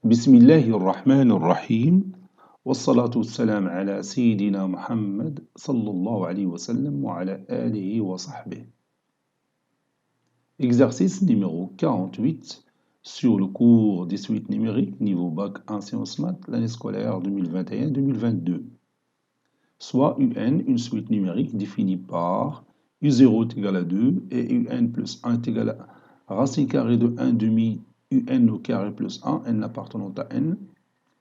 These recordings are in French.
بسم الله الرحمن الرحيم والصلاة والسلام على سيدنا محمد صلى الله عليه وسلم وعلى آله وصحبه. Exercice numéro 48 sur le cours des suites numériques niveau bac 1 sciences maths l'année scolaire 2021-2022. Soit UN, une suite numérique définie par U0 est égal à 2 et UN plus 1 est égal à racine carrée de 1 demi UN au carré plus 1, n appartenant à n.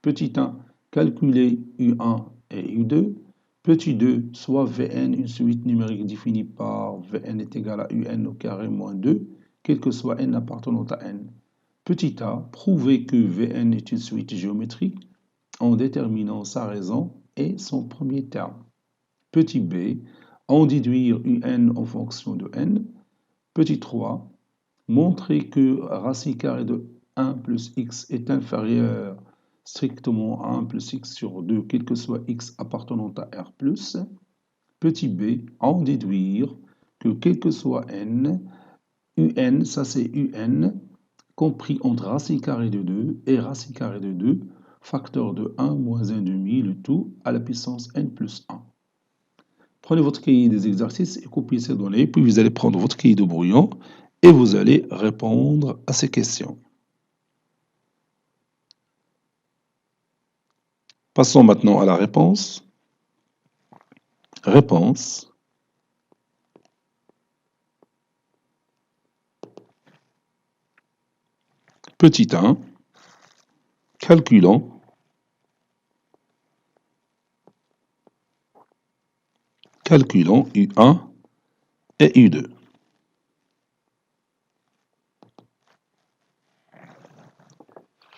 Petit 1, calculer U1 et U2. Petit 2, soit Vn, une suite numérique définie par Vn est égal à Un au carré moins 2, quel que soit n appartenant à n. Petit a, prouver que Vn est une suite géométrique en déterminant sa raison et son premier terme. Petit b, en déduire Un en fonction de n. Petit 3, montrer que racine carrée de 1 plus x est inférieur strictement à 1 plus x sur 2, quel que soit x appartenant à R+. Petit b, en déduire que quel que soit n, Un, ça c'est Un, compris entre racine carrée de 2 et racine carrée de 2, facteur de 1 moins 1 demi, le tout à la puissance n plus 1. Prenez votre cahier des exercices et copiez ces données, puis vous allez prendre votre cahier de brouillon et vous allez répondre à ces questions. Passons maintenant à la réponse. Réponse. Petit 1. Calculons. Calculons U1 et U2.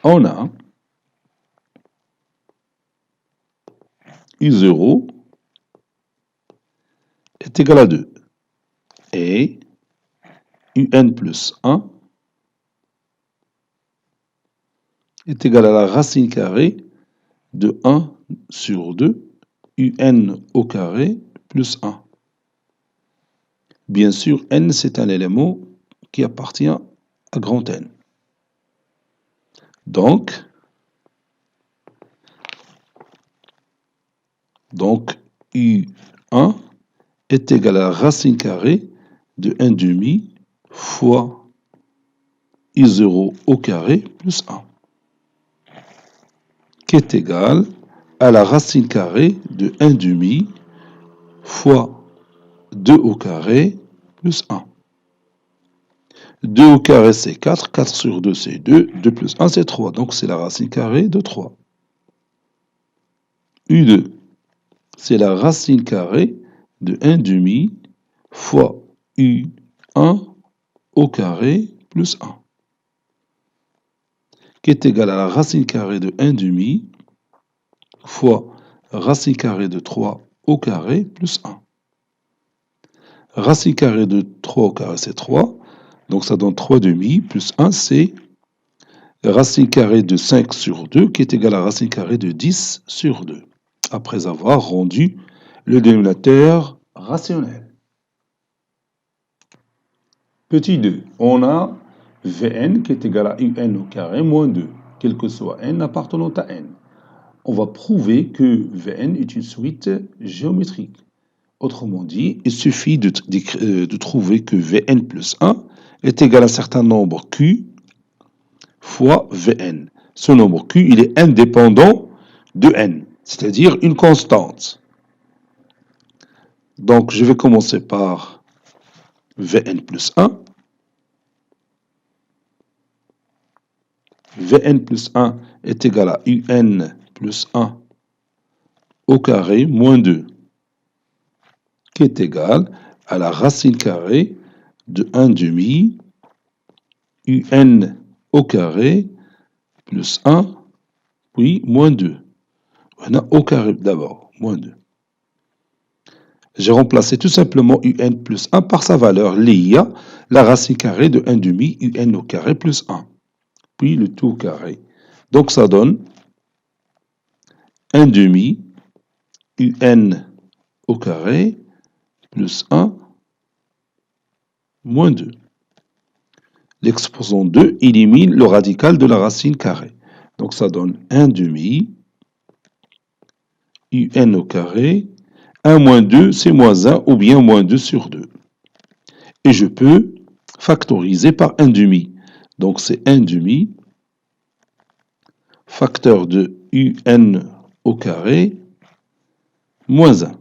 On a U0 est égal à 2 et UN plus 1 est égal à la racine carrée de 1 sur 2 UN au carré plus 1. Bien sûr, n c'est un élément qui appartient à grand N. Donc U1 est égal à la racine carrée de 1 demi fois U0 au carré plus 1, qui est égal à la racine carrée de 1 demi fois 2 au carré plus 1. 2 au carré c'est 4, 4 sur 2 c'est 2, 2 plus 1 c'est 3, donc c'est la racine carrée de 3. U2, c'est la racine carrée de 1 demi fois U1 au carré plus 1, qui est égal à la racine carrée de 1 demi fois racine carrée de 3 au carré plus 1. Racine carrée de 3 au carré, c'est 3. Donc ça donne 3 demi plus 1, c'est racine carrée de 5 sur 2, qui est égal à racine carrée de 10 sur 2, après avoir rendu le dénominateur rationnel. Petit 2, on a Vn qui est égal à Un au carré moins 2, quel que soit n appartenant à n. On va prouver que Vn est une suite géométrique. Autrement dit, il suffit de trouver que Vn plus 1 est égal à un certain nombre Q fois Vn. Ce nombre Q, il est indépendant de n, c'est-à-dire une constante. Donc, je vais commencer par Vn plus 1. Vn plus 1 est égal à Un plus 1 au carré moins 2, qui est égal à la racine carrée de 1 demi Un au carré plus 1, puis moins 2. On a au carré d'abord, moins 2. J'ai remplacé tout simplement Un plus 1 par sa valeur liée à la racine carrée de 1 demi Un au carré plus 1, puis le tout au carré. Donc ça donne 1 demi Un au carré plus 1 moins 2. L'exposant 2 élimine le radical de la racine carrée. Donc ça donne 1 demi, un au carré, 1 moins 2, c'est moins 1, ou bien moins 2 sur 2. Et je peux factoriser par 1 demi. Donc c'est 1 demi, facteur de un au carré, moins 1.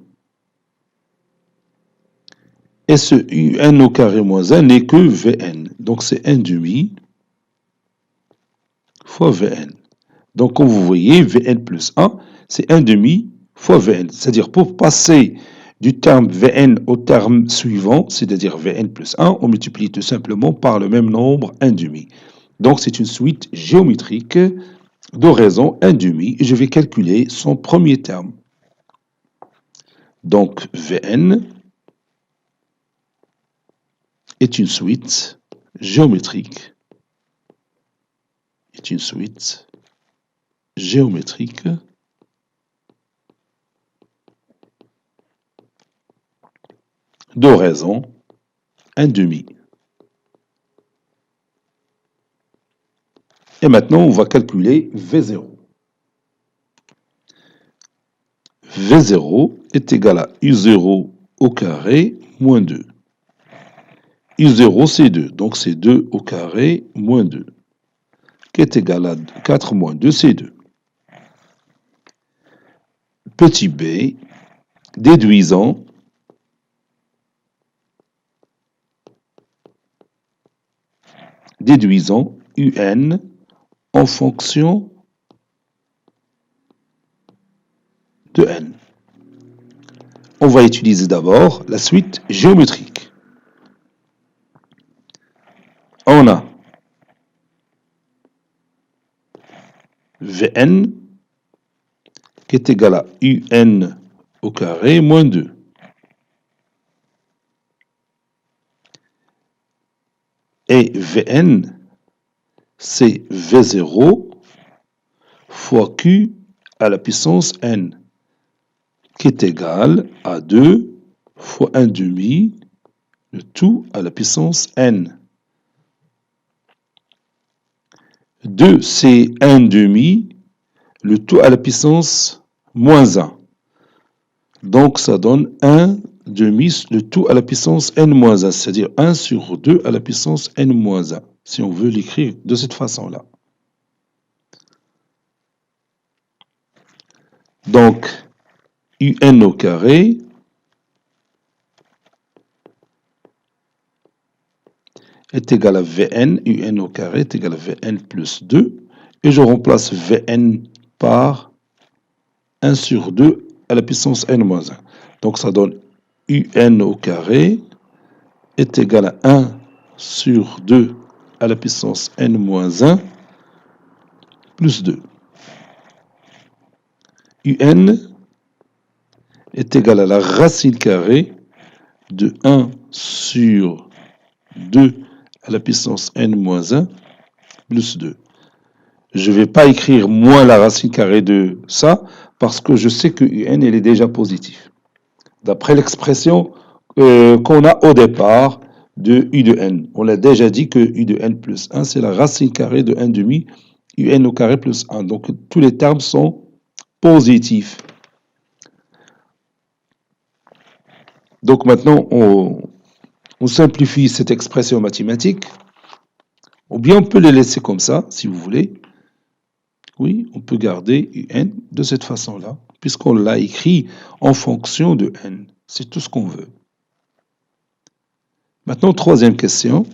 Et ce un au carré moins 1 n'est que Vn. Donc c'est 1 demi fois Vn. Donc comme vous voyez, Vn plus 1, c'est 1 demi fois Vn. C'est-à-dire pour passer du terme Vn au terme suivant, c'est-à-dire Vn plus 1, on multiplie tout simplement par le même nombre 1 demi. Donc c'est une suite géométrique d'oraisons 1 demi. Et je vais calculer son premier terme. Donc Vn est une suite géométrique. D'oraison 1 demi. Et maintenant, on va calculer V0. V0 est égal à U0 au carré moins 2. U0, c'est 2, donc c'est 2 au carré moins 2, qui est égal à 4 moins 2, c'est 2. Petit b, déduisant UN en fonction de n. On va utiliser d'abord la suite géométrique. On a Vn qui est égal à UN au carré moins 2. Et Vn, c'est V0 fois Q à la puissance n, qui est égal à 2 fois 1 demi, le tout à la puissance n. 2, c'est 1 demi, le tout à la puissance moins 1. Donc ça donne 1 demi, le tout à la puissance n-1, c'est-à-dire 1 sur 2 à la puissance n-1, si on veut l'écrire de cette façon-là. Donc, un au carré est égal à Vn, un au carré est égal à Vn plus 2, et je remplace Vn par 1 sur 2 à la puissance n-1. Donc ça donne un au carré est égal à 1 sur 2 à la puissance n-1 plus 2. Un est égal à la racine carrée de 1 sur 2 à la puissance n-1 plus 2. Je ne vais pas écrire moins la racine carrée de ça parce que je sais que un il est déjà positif. D'après l'expression qu'on a au départ de u de n. On l'a déjà dit que u de n plus 1, c'est la racine carrée de 1 demi un au carré plus 1. Donc tous les termes sont positifs. Donc maintenant, on simplifie cette expression mathématique, ou bien on peut les laisser comme ça, si vous voulez. Oui, on peut garder un de cette façon-là, puisqu'on l'a écrit en fonction de n. C'est tout ce qu'on veut. Maintenant, troisième question.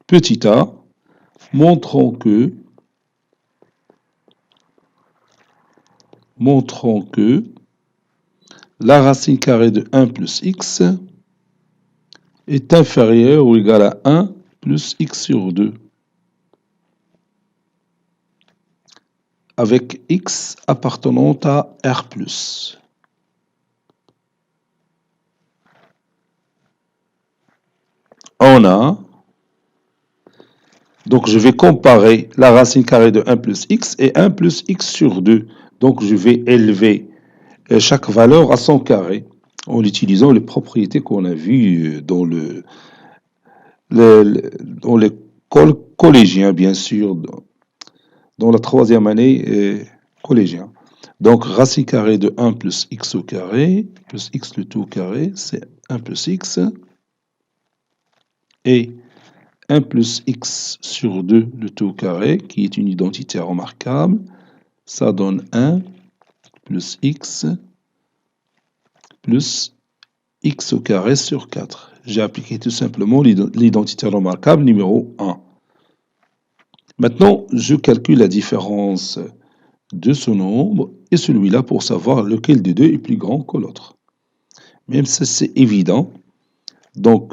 Petit a, montrons que la racine carrée de 1 plus x est inférieure ou égale à 1 plus x sur 2. Avec x appartenant à R+. On a, donc je vais comparer la racine carrée de 1 plus x et 1 plus x sur 2. Donc je vais élever chaque valeur à son carré en utilisant les propriétés qu'on a vues dans l'école collégien, bien sûr, dans la troisième année collégien. Donc, racine carrée de 1 plus x au carré, plus x le tout au carré, c'est 1 plus x. Et 1 plus x sur 2 le tout au carré, qui est une identité remarquable, ça donne 1 plus x plus x au carré sur 4. J'ai appliqué tout simplement l'identité remarquable numéro 1. Maintenant, je calcule la différence de ce nombre et celui-là pour savoir lequel des deux est plus grand que l'autre. Même si c'est évident, donc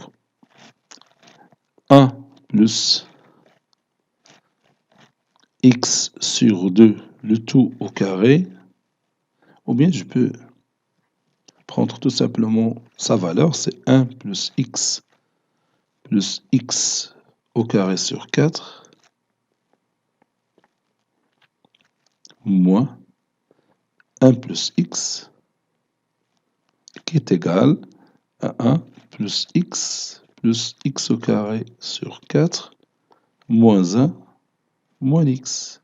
1 plus x sur 2 le tout au carré, ou bien je peux prendre tout simplement sa valeur, c'est 1 plus x au carré sur 4 moins 1 plus x qui est égal à 1 plus x au carré sur 4 moins 1 moins x.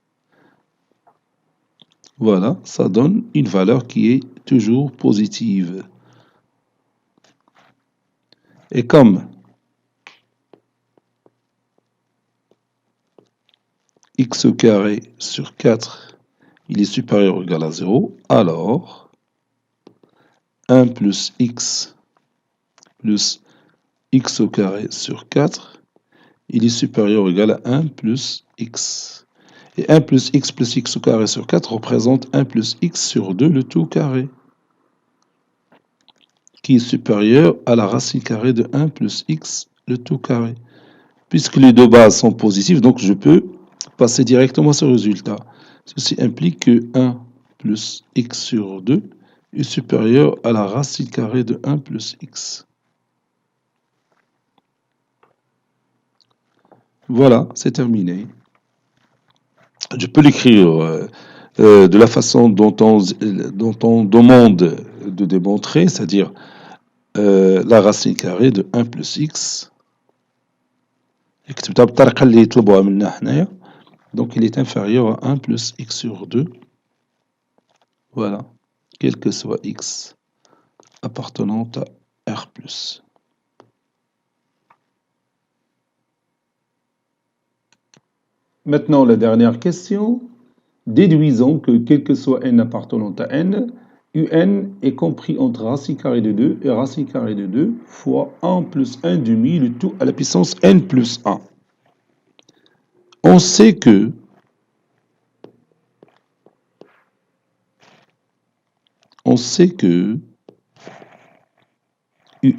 Voilà, ça donne une valeur qui est toujours positive. Et comme x au carré sur 4, il est supérieur ou égal à 0, alors 1 plus x au carré sur 4, il est supérieur ou égal à 1 plus x. Et 1 plus x au carré sur 4 représente 1 plus x sur 2 le tout au carré, qui est supérieur à la racine carrée de 1 plus x le tout carré. Puisque les deux bases sont positives, donc je peux passer directement à ce résultat. Ceci implique que 1 plus x sur 2 est supérieur à la racine carrée de 1 plus x. Voilà, c'est terminé. Je peux l'écrire de la façon dont on demande de démontrer, c'est-à-dire la racine carrée de 1 plus x. Donc il est inférieur à 1 plus x sur 2. Voilà, quel que soit x appartenant à R+. Maintenant, la dernière question. Déduisons que quel que soit n appartenant à n, un est compris entre racine carrée de 2 et racine carrée de 2 fois 1 plus 1 demi, le tout à la puissance n plus 1. On sait que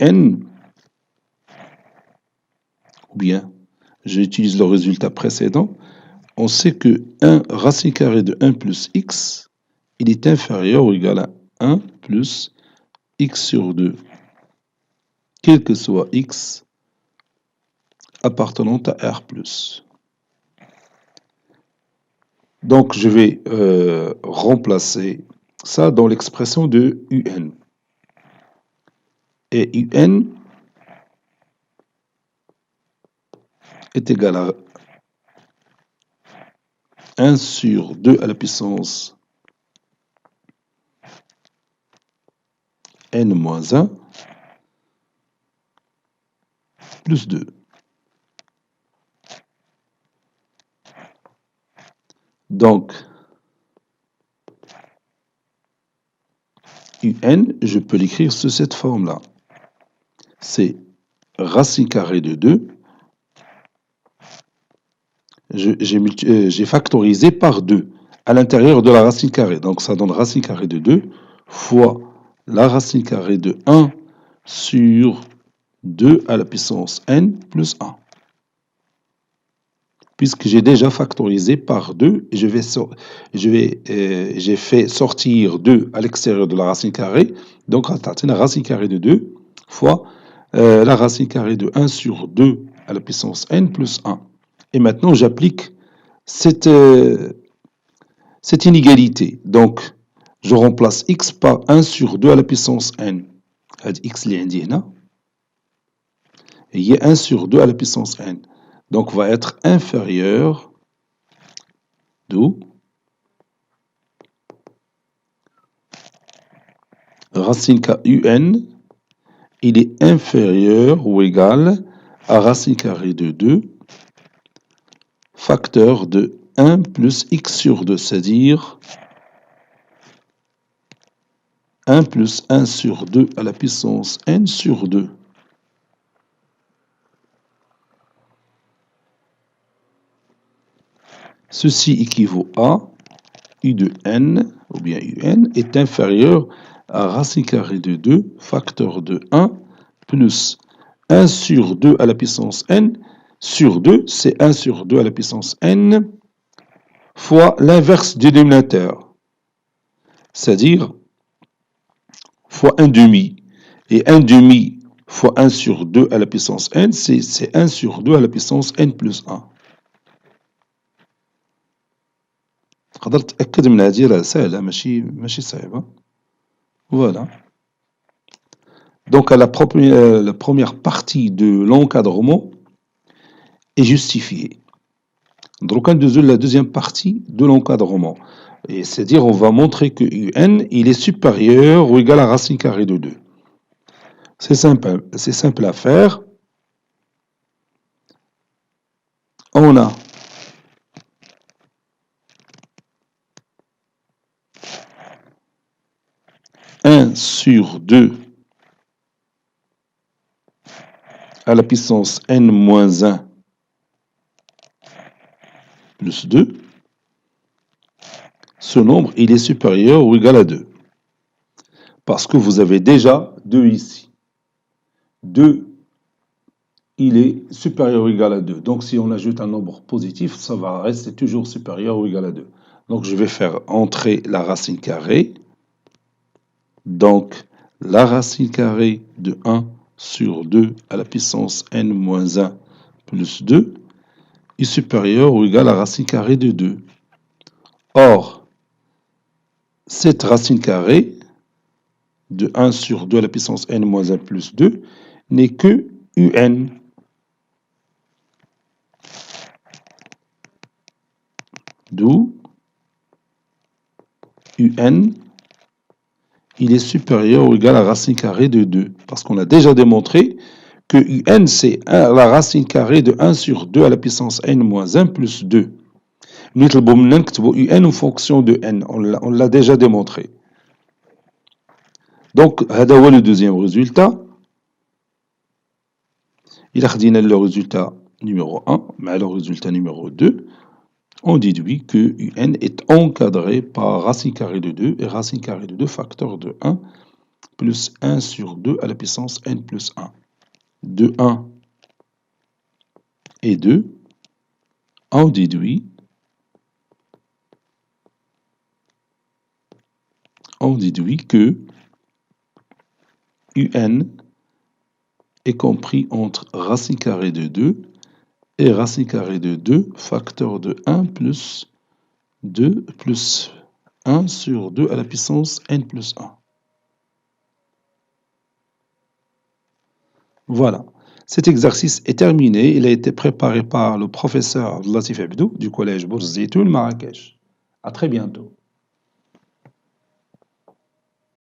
un, ou bien j'utilise le résultat précédent, on sait que 1 racine carrée de 1 plus x, il est inférieur ou égal à 1 plus x sur 2, quel que soit x appartenant à R+. Donc, je vais remplacer ça dans l'expression de un. Et un est égal à 1 sur 2 à la puissance n moins 1 plus 2. Donc, un, je peux l'écrire sous cette forme-là. C'est racine carrée de 2. J'ai factorisé par 2 à l'intérieur de la racine carrée. Donc, ça donne racine carrée de 2 fois la racine carrée de 1 sur 2 à la puissance n plus 1. Puisque j'ai déjà factorisé par 2, et j'ai fait sortir 2 à l'extérieur de la racine carrée, donc la racine carrée de 2 fois la racine carrée de 1 sur 2 à la puissance n plus 1. Et maintenant, j'applique cette inégalité. Donc, je remplace x par 1 sur 2 à la puissance n. X اللي عندي هنا هي 1 sur 2 à la puissance n. Donc va être inférieur, d'où racine K UN, il est inférieur ou égal à racine carrée de 2, facteur de 1 plus x sur 2, c'est-à-dire 1 plus 1 sur 2 à la puissance n sur 2. Ceci équivaut à u de n, ou bien un, est inférieur à racine carrée de 2, facteur de 1, plus 1 sur 2 à la puissance n, sur 2, c'est 1 sur 2 à la puissance n, fois l'inverse du dénominateur, c'est-à-dire fois 1 demi. Et 1 demi fois 1 sur 2 à la puissance n, c'est 1 sur 2 à la puissance n plus 1. تقدر تتأكد من هذه راه سهلة ماشي صعيبة. Voilà. Donc la première partie de l'encadrement est justifiée. Donc la deuxième partie de l'encadrement. Et c'est-à-dire on va montrer que UN il est supérieur ou égal à racine carrée de 2. C'est simple à faire. On a un sur 2 à la puissance n moins 1 plus 2. Ce nombre, il est supérieur ou égal à 2. Parce que vous avez déjà 2 ici. 2, il est supérieur ou égal à 2. Donc si on ajoute un nombre positif, ça va rester toujours supérieur ou égal à 2. Donc je vais faire entrer la racine carrée. Donc la racine carrée de 1 sur 2 à la puissance n moins 1 plus 2 est supérieur ou égal à racine carrée de 2. Or, cette racine carrée de 1 sur 2 à la puissance n moins 1 plus 2 n'est que un. D'où un, il est supérieur ou égal à racine carrée de 2. Parce qu'on a déjà démontré que un, c'est la racine carrée de 1 sur 2 à la puissance n moins 1 plus 2. نطلبوا مننا نكتبوا un en fonction de n. On l'a déjà démontré. Donc, هذا هو le deuxième résultat. Il a le résultat numéro 1, mais le résultat numéro 2, on déduit que un est encadré par racine carrée de 2 et racine carrée de 2 facteur de 1 plus 1 sur 2 à la puissance n plus 1. De 1 et 2, on déduit que un est compris entre racine carrée de 2 et racine carrée de 2 facteur de 1 plus 2 plus 1 sur 2 à la puissance n plus 1. Voilà. Cet exercice est terminé. Il a été préparé par le professeur Latif Abdou du collège Bourz Zitoun Marrakech. À très bientôt.